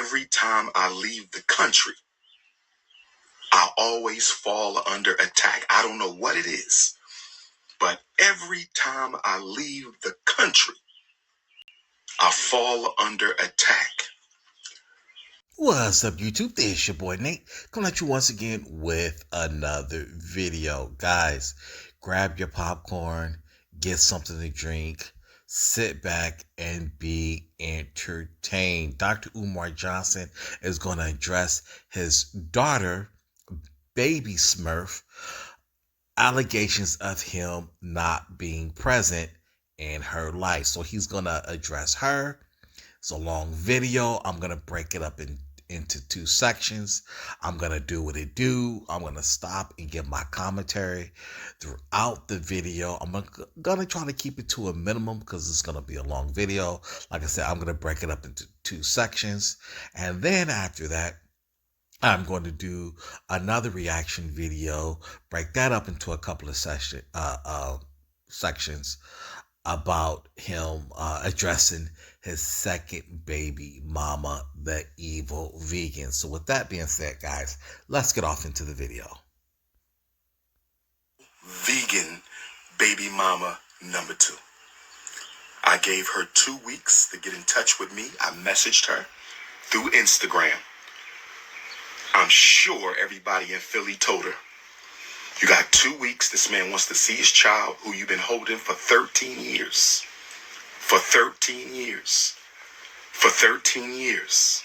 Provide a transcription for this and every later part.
every time I leave the country, I always fall under attack. I don't know what it is, but every time I leave the country, I fall under attack. What's up, YouTube? There's your boy Nate, coming at you once again with another video. Guys, grab your popcorn, get something to drink, sit back and be entertained. Dr. Umar Johnson is going to address his daughter, baby Smurf, allegations of him not being present in her life. So he's going to address her. It's a long video. I'm going to break it up into two sections. I'm going to do what it do. I'm going to stop and give my commentary throughout the video. I'm going to try to keep it to a minimum because it's going to be a long video. Like I said, I'm going to break it up into two sections. And then after that, I'm going to do another reaction video, break that up into a couple of sections about him addressing his second baby mama, the evil vegan. So with that being said, guys, let's get off into the video. Vegan baby mama number 2. I gave her 2 weeks to get in touch with me. I messaged her through Instagram. I'm sure everybody in Philly told her, you got 2 weeks. This man wants to see his child who you've been holding for 13 years. For 13 years. For 13 years.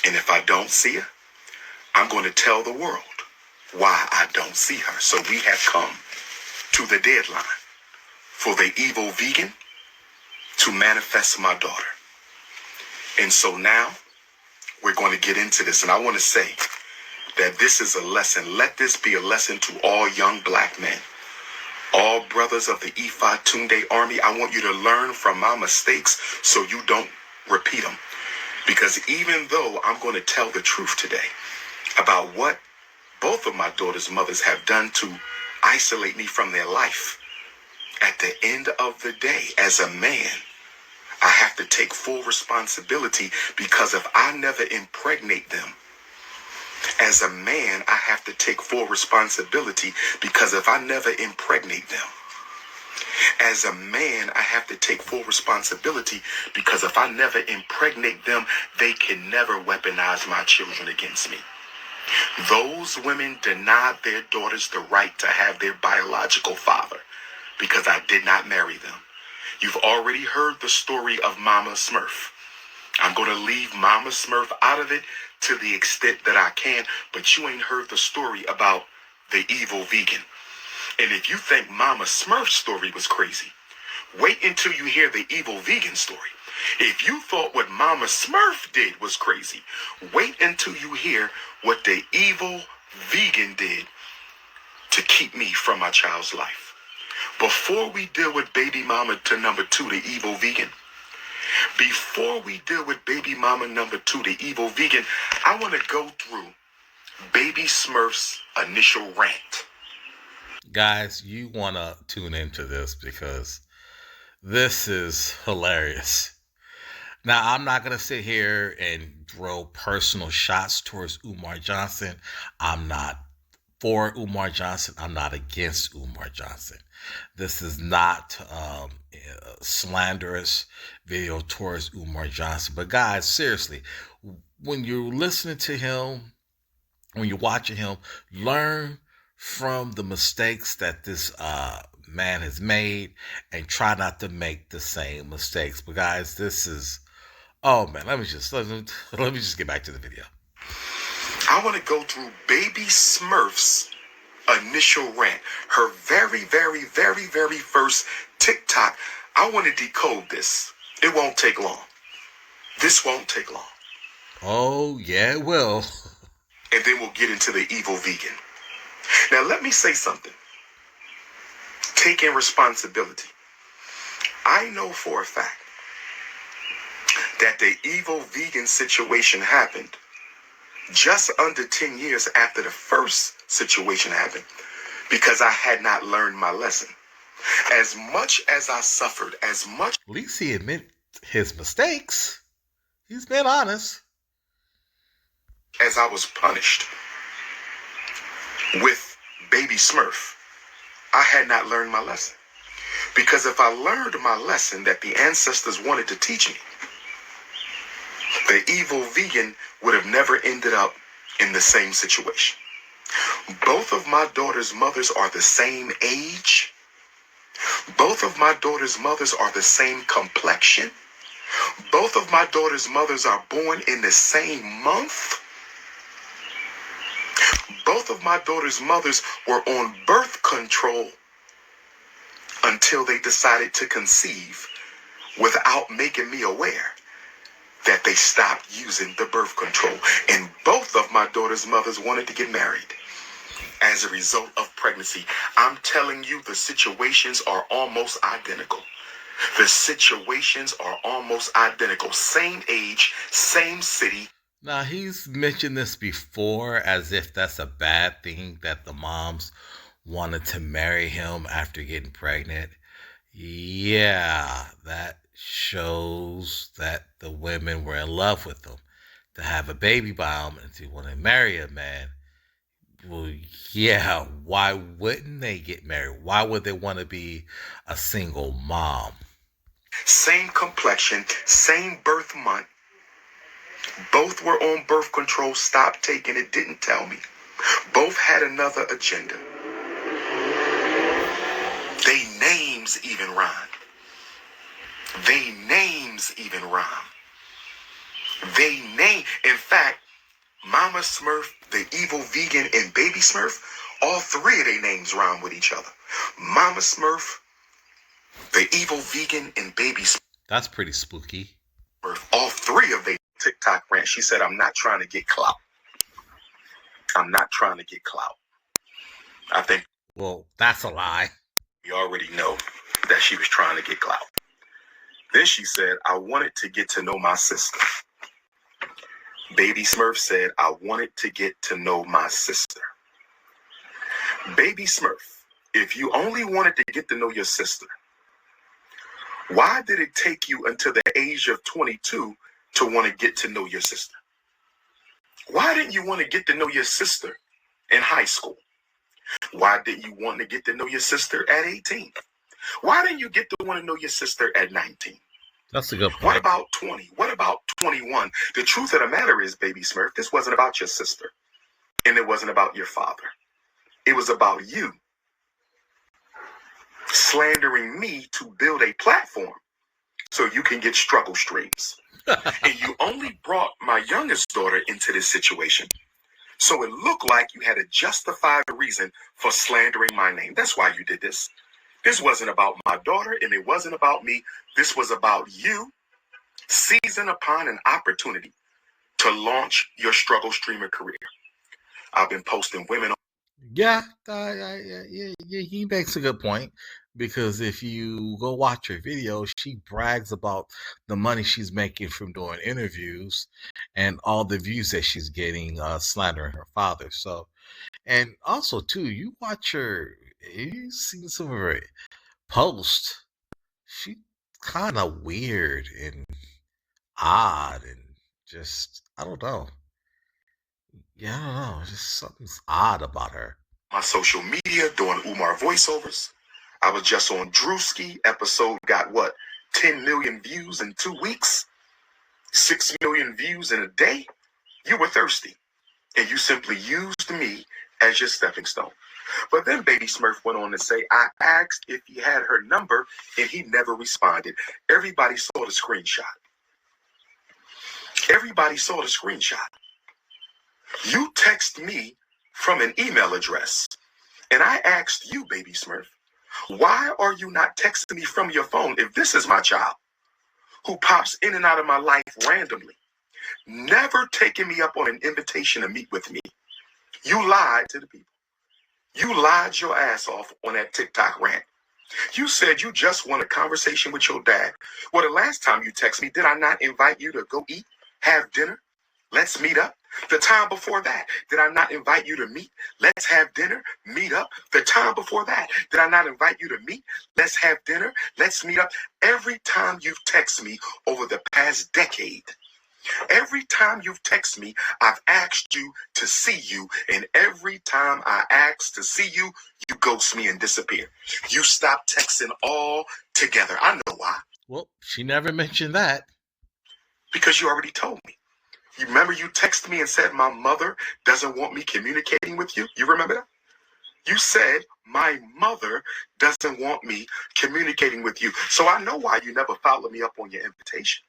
And if I don't see her, I'm going to tell the world why I don't see her. So we have come to the deadline for the evil vegan to manifest my daughter. And so now we're going to get into this. And I want to say that this is a lesson. Let this be a lesson to all young black men, all brothers of the Ifa Tunde Army. I want you to learn from my mistakes so you don't repeat them. Because even though I'm going to tell the truth today about what both of my daughter's mothers have done to isolate me from their life, at the end of the day, as a man, I have to take full responsibility, because if I never impregnate them, as a man, I have to take full responsibility, because if I never impregnate them, as a man, I have to take full responsibility, because if I never impregnate them, they can never weaponize my children against me. Those women denied their daughters the right to have their biological father because I did not marry them. You've already heard the story of Mama Smurf. I'm going to leave Mama Smurf out of it to the extent that I can, but you ain't heard the story about the evil vegan. And if you think Mama Smurf's story was crazy, wait until you hear the evil vegan story. If you thought what Mama Smurf did was crazy, wait until you hear what the evil vegan did to keep me from my child's life. Before we deal with baby mama to number 2, the evil vegan, before we deal with baby mama number 2, the evil vegan, I want to go through baby Smurf's initial rant. Guys, you want to tune into this because this is hilarious. Now, I'm not going to sit here and throw personal shots towards Umar Johnson. I'm not for Umar Johnson. I'm not against Umar Johnson. This is not a slanderous video towards Umar Johnson. But guys, seriously, when you're listening to him, when you're watching him, learn from the mistakes that this man has made and try not to make the same mistakes. But guys, this is, oh man, let me just get back to the video. I want to go through baby Smurf's initial rant, her very, very, very, very first TikTok. I want to decode this. It won't take long. This won't take long. Oh, yeah, it will. And then we'll get into the evil vegan. Now, let me say something. Taking responsibility. I know for a fact that the evil vegan situation happened just under 10 years after the first situation happened, because I had not learned my lesson. As much as I suffered, as much... At least he admit his mistakes. He's been honest. as I was punished with baby Smurf, I had not learned my lesson. Because if I learned my lesson that the ancestors wanted to teach me, the evil vegan would have never ended up in the same situation. Both of my daughter's mothers are the same age. Both of my daughter's mothers are the same complexion. Both of my daughter's mothers are born in the same month. Both of my daughter's mothers were on birth control until they decided to conceive without making me aware that they stopped using the birth control. And both of my daughter's mothers wanted to get married as a result of pregnancy. I'm telling you, the situations are almost identical. The situations are almost identical. Same age, same city. Now, he's mentioned this before as if that's a bad thing that the moms wanted to marry him after getting pregnant. Yeah, that shows that the women were in love with him. To have a baby by him and to want to marry a man. Well, yeah, why wouldn't they get married? Why would they want to be a single mom? Same complexion, same birth month. Both were on birth control, stopped taking it, didn't tell me. Both had another agenda. They names even rhyme. They names even rhyme. They name, in fact, Mama Smurf, the evil vegan, and Baby Smurf, all three of their names rhyme with each other. Mama Smurf, the evil vegan, and Baby Smurf. That's pretty spooky. All three of their TikTok rant. She said, I'm not trying to get clout. I'm not trying to get clout. I think, well, that's a lie. We already know that she was trying to get clout. Then she said, I wanted to get to know my sister. Baby Smurf said, I wanted to get to know my sister. Baby Smurf, if you only wanted to get to know your sister, why did it take you until the age of 22 to want to get to know your sister? Why didn't you want to get to know your sister in high school? Why didn't you want to get to know your sister at 18? Why didn't you get to want to know your sister at 19? That's a good point. What about 20? What about 21? The truth of the matter is, Baby Smurf, this wasn't about your sister. And it wasn't about your father. It was about you slandering me to build a platform so you can get struggle streams. And you only brought my youngest daughter into this situation, so it looked like you had a justified reason for slandering my name. That's why you did this. This wasn't about my daughter, and it wasn't about me. This was about you seizing upon an opportunity to launch your struggle streamer career. I've been posting women. Yeah, he makes a good point, because if you go watch her video, she brags about the money she's making from doing interviews and all the views that she's getting slandering her father. So, and also too, you watch her, you see some of her posts. She kind of weird and odd and just, I don't know. Yeah, I don't know. Just something's odd about her. My social media doing Umar voiceovers. I was just on Drewski. Episode got what? 10 million views in 2 weeks? 6 million views in a day? You were thirsty. And you simply used me as your stepping stone. But then Baby Smurf went on to say, I asked if he had her number and he never responded. Everybody saw the screenshot. Everybody saw the screenshot. You text me from an email address. And I asked you, Baby Smurf, why are you not texting me from your phone if this is my child who pops in and out of my life randomly, never taking me up on an invitation to meet with me? You lied to the people. You lied your ass off on that TikTok rant. You said you just want a conversation with your dad. Well, the last time you texted me, did I not invite you to go eat, have dinner? Let's meet up. The time before that, did I not invite you to meet? Let's have dinner, meet up. The time before that, did I not invite you to meet? Let's have dinner, let's meet up. Every time you've texted me over the past decade, Every time you've texted me, I've asked you to see you. And every time I ask to see you, you ghost me and disappear. You stop texting all together. I know why. Well, she never mentioned that. Because you already told me. You remember you texted me and said my mother doesn't want me communicating with you? You remember that? You said my mother doesn't want me communicating with you. So I know why you never followed me up on your invitation.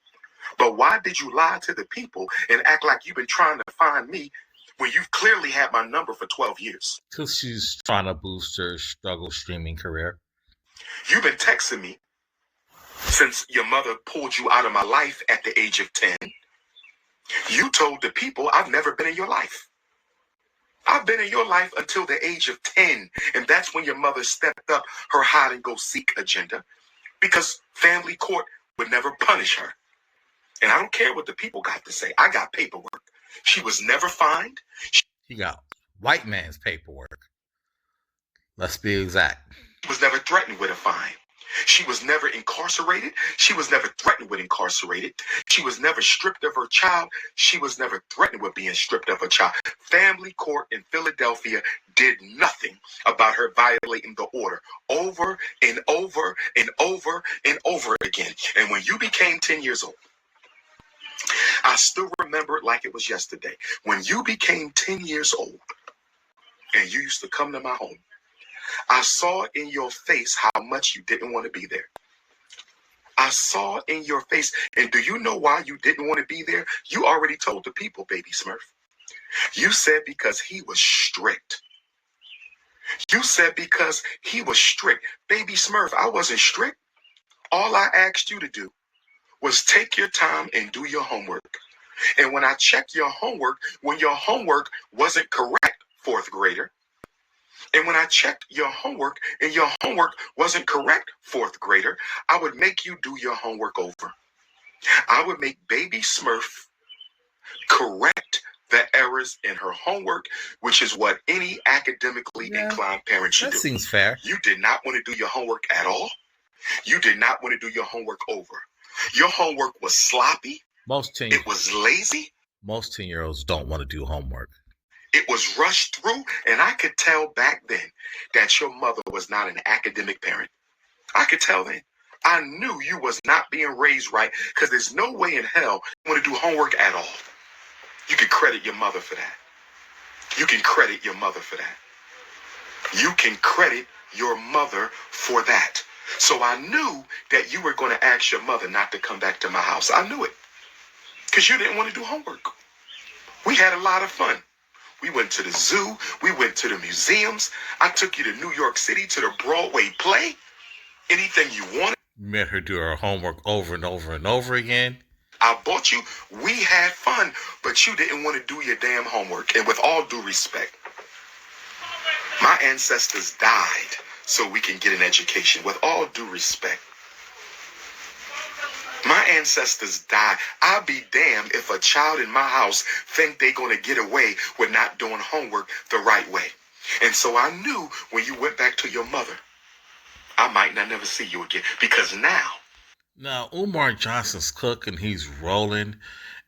But why did you lie to the people and act like you've been trying to find me when you've clearly had my number for 12 years? Because she's trying to boost her struggle streaming career. You've been texting me since your mother pulled you out of my life at the age of 10. You told the people I've never been in your life. I've been in your life until the age of 10. And that's when your mother stepped up her hide and go seek agenda because family court would never punish her. And I don't care what the people got to say. I got paperwork. She was never fined. He got white man's paperwork. Let's be exact. She was never threatened with a fine. She was never incarcerated. She was never threatened with incarcerated. She was never stripped of her child. She was never threatened with being stripped of her child. Family court in Philadelphia did nothing about her violating the order over and over and over and over again. And when you became 10 years old, I still remember it like it was yesterday. When you became 10 years old and you used to come to my home, I saw in your face how much you didn't want to be there. I saw in your face. And do you know why you didn't want to be there? You already told the people, baby Smurf. You said because he was strict. You said because he was strict. Baby Smurf, I wasn't strict. All I asked you to do was take your time and do your homework. And when I checked your homework, when your homework wasn't correct, fourth grader, and when I checked your homework and your homework wasn't correct, fourth grader, I would make you do your homework over. I would make baby Smurf correct the errors in her homework, which is what any academically inclined parent should do. That seems fair. You did not want to do your homework at all. You did not want to do your homework over. Your homework was sloppy. It was lazy. Most 10-year-olds don't want to do homework. It was rushed through, and I could tell back then that your mother was not an academic parent. I could tell then. I knew you was not being raised right because there's no way in hell you want to do homework at all. You can credit your mother for that. You can credit your mother for that. You can credit your mother for that. So I knew that you were going to ask your mother not to come back to my house. I knew it because you didn't want to do homework. We had a lot of fun. We went to the zoo. We went to the museums. I took you to New York City to the Broadway play. Anything you wanted. Made her do her homework over and over and over again. I bought you. We had fun, but you didn't want to do your damn homework. And with all due respect, my ancestors died so we can get an education. With all due respect, my ancestors died. I'll be damned if a child in my house think they're going to get away with not doing homework the right way. And so I knew when you went back to your mother, I might not never see you again. Because now Umar Johnson's cooking. He's rolling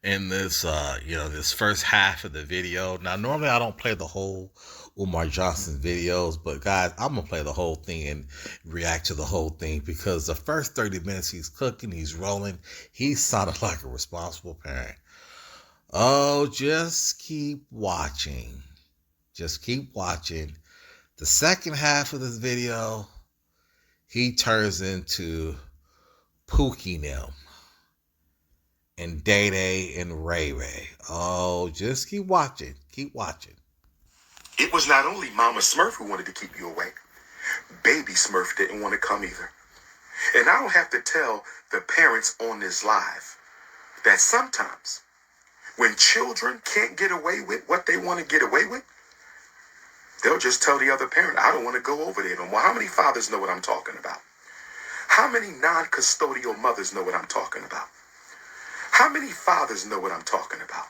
in this, this first half of the video. Now, normally I don't play the whole Umar Johnson videos, but guys, I'm going to play the whole thing and react to the whole thing because the first 30 minutes he's cooking, he's rolling. He sounded like a responsible parent. Oh, just keep watching. Just keep watching. The second half of this video, he turns into Pookie Nim and Day Day and Ray Ray. Oh, just keep watching. Keep watching. it was not only Mama Smurf who wanted to keep you away. Baby Smurf didn't want to come either. And I don't have to tell the parents on this live that sometimes when children can't get away with what they want to get away with, they'll just tell the other parent, I don't want to go over there no more. How many fathers know what I'm talking about? How many non-custodial mothers know what I'm talking about? How many fathers know what I'm talking about?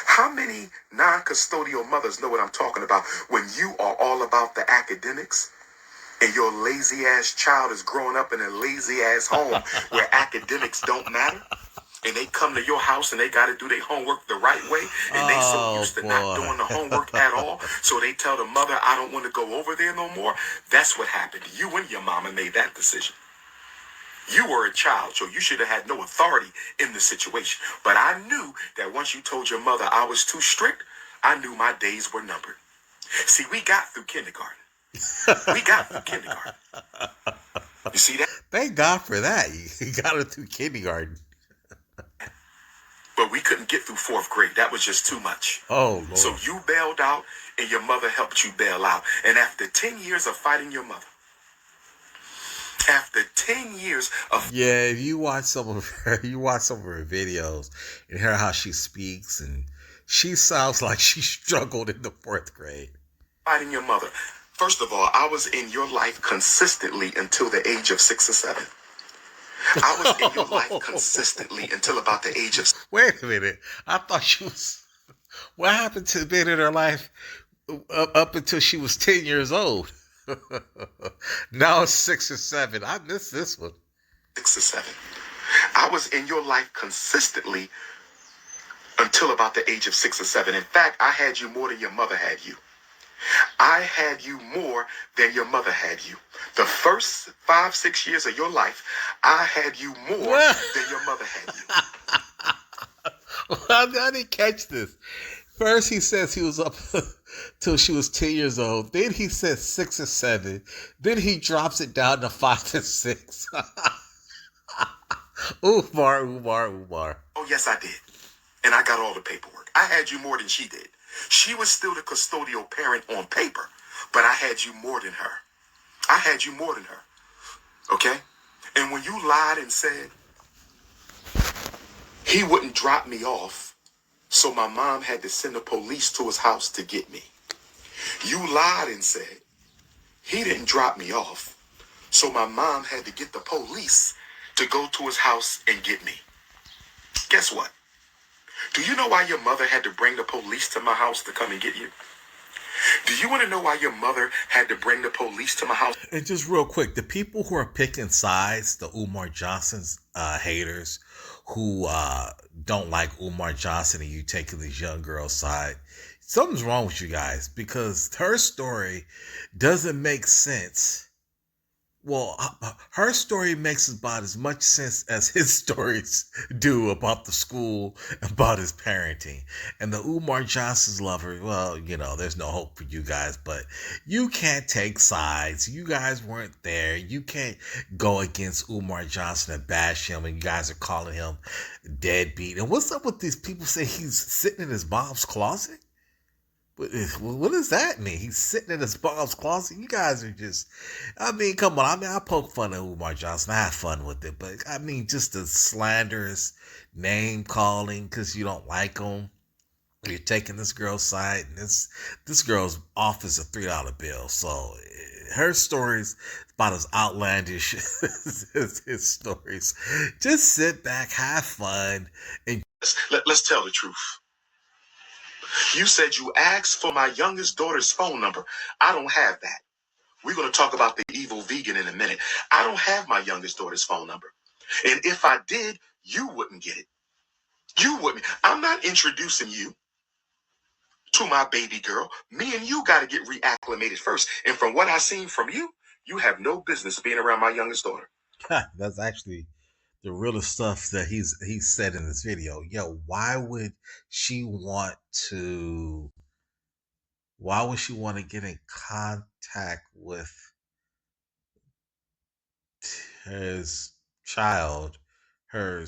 How many non-custodial mothers know what I'm talking about when you are all about the academics and your lazy ass child is growing up in a lazy ass home where academics don't matter? and they come to your house and they got to do their homework the right way, and they so Oh used to not boy. doing the homework at all, so they tell the mother, I don't want to go over there no more. That's what happened. You and your mama made that decision. You were a child, so you should have had no authority in the situation. But I knew that once you told your mother I was too strict, I knew my days were numbered. See, we got through kindergarten. We got through kindergarten. You see that? Thank God for that. You got it through kindergarten. But we couldn't get through fourth grade. That was just too much. Oh Lord. So you bailed out and your mother helped you bail out. And after 10 years of fighting your mother, after 10 years of Yeah, if you watch some of her, videos and hear how she speaks, and she sounds like she struggled in the fourth grade. fighting your mother, first of all, I was in your life consistently until the age of 6 or 7. I was in your life consistently until about the age of... Wait a minute. I thought she was. What happened to being in her life up until she was 10 years old? Now it's 6 or 7. I missed this one. 6 or 7. I was in your life consistently until about the age of 6 or 7. In fact, I had you more than your mother had you. I had you more than your mother had you. The first 5, 6 years of your life, I had you more than your mother had you. I didn't catch this. First, he says he was up till she was 10 years old. Then he says 6 or 7. Then he drops it down to 5 and 6. Umar. Oh, yes, I did. And I got all the paperwork. I had you more than she did. She was still the custodial parent on paper, but I had you more than her. I had you more than her. Okay? And when you lied and said he wouldn't drop me off, so my mom had to send the police to his house to get me. You lied and said he didn't drop me off, so my mom had to get the police to go to his house and get me. Guess what? Do you know why your mother had to bring the police to my house to come and get you? Do you want to know why your mother had to bring the police to my house? And just real quick, the people who are picking sides, the Umar Johnson's haters who don't like Umar Johnson and you taking this young girl's side, something's wrong with you guys because her story doesn't make sense. Well, her story makes about as much sense as his stories do about the school, about his parenting. And the Umar Johnson's lover, well, there's no hope for you guys, but you can't take sides. You guys weren't there. You can't go against Umar Johnson and bash him, and you guys are calling him deadbeat. And what's up with these people say he's sitting in his mom's closet? What does that mean? He's sitting in his mom's closet. You guys are just, come on. I poke fun at Umar Johnson. I have fun with it. But, just the slanderous name calling because you don't like him. You're taking this girl's side. And this girl's off as a $3 bill. So her story's about as outlandish as his stories. Just sit back, have fun. And Let's tell the truth. You said you asked for my youngest daughter's phone number. I don't have that. We're going to talk about the evil vegan in a minute. I don't have my youngest daughter's phone number. And if I did, you wouldn't get it. You wouldn't. I'm not introducing you to my baby girl. Me and you got to get reacclimated first. And from what I've seen from you, you have no business being around my youngest daughter. that's actually the realest stuff that he's said in this video. Yo, why would she want to get in contact with his child? Yeah,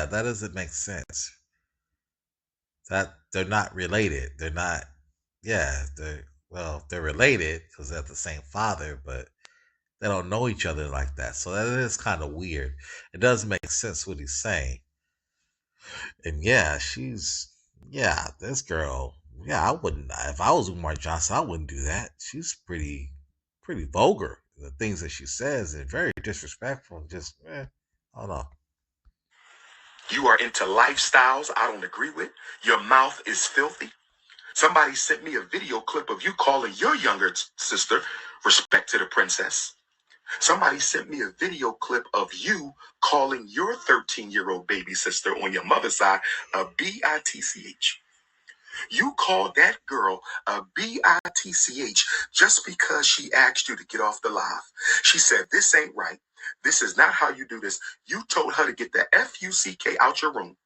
that doesn't make sense. That they're not related. They're not, yeah, they're related because they have the same father, but they don't know each other like that. So that is kind of weird. It doesn't make sense what he's saying. And yeah, this girl, yeah, I wouldn't, if I was Umar Johnson, I wouldn't do that. She's pretty vulgar. The things that she says are very disrespectful. And just, I don't know. You are into lifestyles I don't agree with. Your mouth is filthy. Somebody sent me a video clip of you calling your younger sister respect to the princess. Somebody sent me a video clip of you calling your 13-year-old baby sister on your mother's side a bitch. You called that girl a bitch just because she asked you to get off the live. She said, this ain't right. This is not how you do this. You told her to get the F-U-C-K out your room.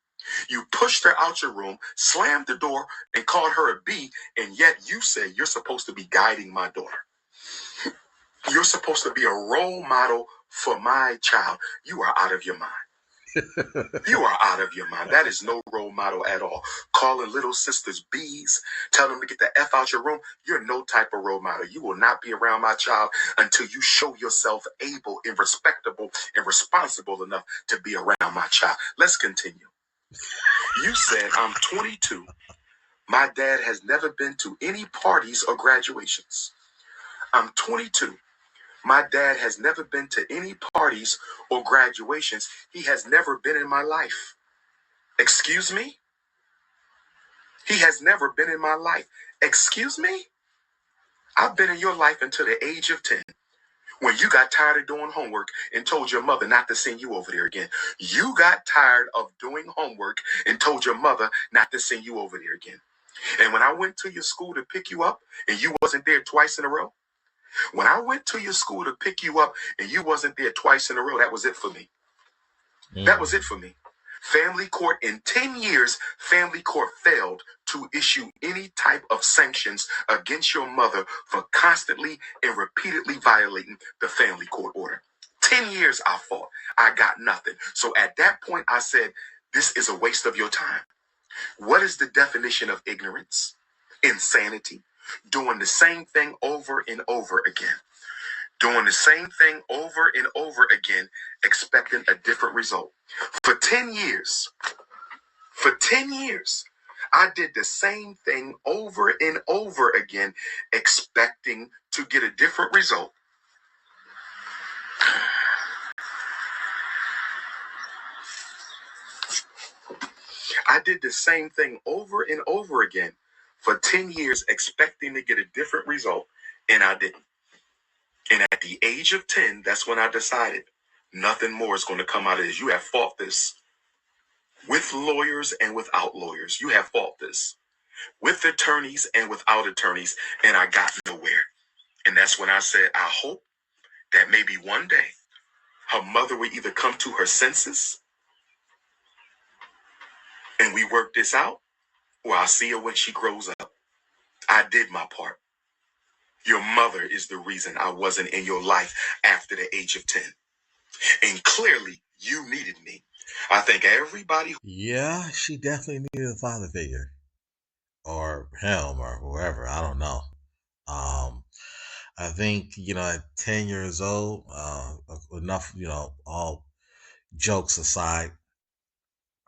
You pushed her out your room, slammed the door, and called her a B, and yet you say you're supposed to be guiding my daughter. You're supposed to be a role model for my child. You are out of your mind. You are out of your mind. That is no role model at all. Calling little sisters B's, telling them to get the F out your room. You're no type of role model. You will not be around my child until you show yourself able and respectable and responsible enough to be around my child. Let's continue. You said, I'm 22. My dad has never been to any parties or graduations. I'm 22. My dad has never been to any parties or graduations. He has never been in my life. Excuse me? He has never been in my life. Excuse me? I've been in your life until the age of 10. When you got tired of doing homework and told your mother not to send you over there again. You got tired of doing homework and told your mother not to send you over there again. And when I went to your school to pick you up and you wasn't there twice in a row, when I went to your school to pick you up and you wasn't there twice in a row, that was it for me. That was it for me. Family court, in 10 years, family court failed to issue any type of sanctions against your mother for constantly and repeatedly violating the family court order. 10 years I fought. I got nothing. So at that point, I said, this is a waste of your time. What is the definition of ignorance? Insanity. Doing the same thing over and over again. Doing the same thing over and over again, expecting a different result. For 10 years, I did the same thing over and over again, expecting to get a different result. I did the same thing over and over again for 10 years, expecting to get a different result, and I didn't. And at the age of 10, that's when I decided nothing more is going to come out of this. You have fought this with lawyers and without lawyers. You have fought this with attorneys and without attorneys, and I got nowhere. And that's when I said, I hope that maybe one day her mother will either come to her senses and we work this out, or I'll see her when she grows up. I did my part. Your mother is the reason I wasn't in your life after the age of 10. And clearly, you needed me. I think everybody... Yeah, she definitely needed a father figure. Or him or whoever. I don't know. I think, at 10 years old, enough, all jokes aside,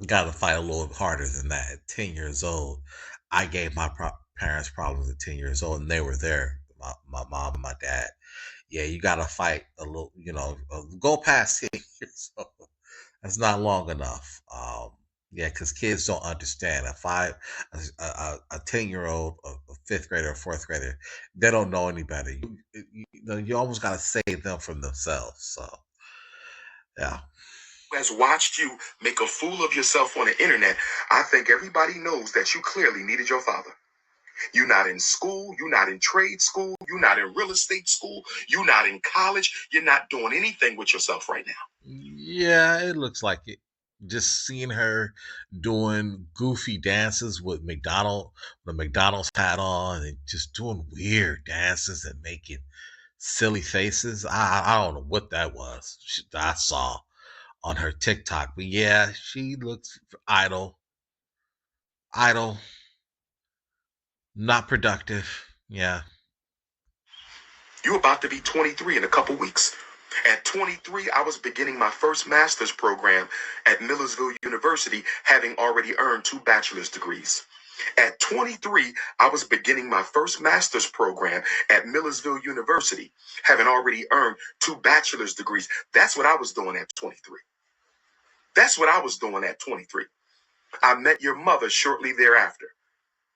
got to fight a little harder than that. At 10 years old, I gave my parents problems at 10 years old, and they were there. My mom and my dad. Yeah, you got to fight a little, go past 10 years old. That's not long enough. Yeah, because kids don't understand. A 10-year-old, a fifth grader, a fourth grader, they don't know any better. You almost got to save them from themselves. So, yeah. Has watched you make a fool of yourself on the internet, I think everybody knows that you clearly needed your father. You're not in school. You're not in trade school. You're not in real estate school. You're not in college. You're not doing anything with yourself right now. Yeah, it looks like it. Just seeing her doing goofy dances with the McDonald's hat on, and just doing weird dances and making silly faces. I don't know what that was. I saw on her TikTok, but yeah, she looks idle, not productive. Yeah. You're about to be 23 in a couple weeks. At 23, I was beginning my first master's program at Millersville University, having already earned 2 bachelor's degrees. At 23, I was beginning my first master's program at Millersville University, having already earned 2 bachelor's degrees. That's what I was doing at 23. That's what I was doing at 23. I met your mother shortly thereafter.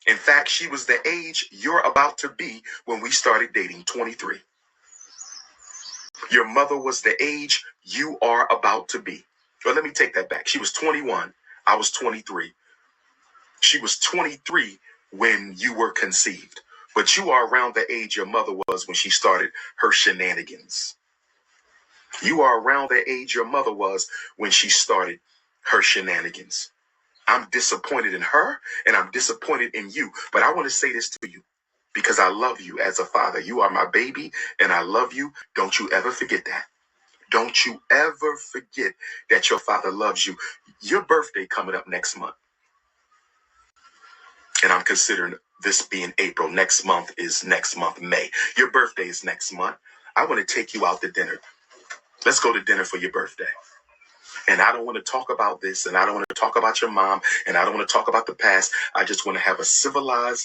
In fact, she was the age you're about to be when we started dating, 23. Your mother was the age you are about to be. Well, let me take that back. She was 21. I was 23. She was 23 when you were conceived. But you are around the age your mother was when she started her shenanigans. You are around the age your mother was when she started her shenanigans. I'm disappointed in her and I'm disappointed in you. But I want to say this to you because I love you as a father. You are my baby and I love you. Don't you ever forget that. Don't you ever forget that your father loves you. Your birthday coming up next month. And I'm considering this being April. Next month is next month, May. Your birthday is next month. I want to take you out to dinner. Let's go to dinner for your birthday. And I don't want to talk about this, and I don't want to talk about your mom, and I don't want to talk about the past. I just want to have a civilized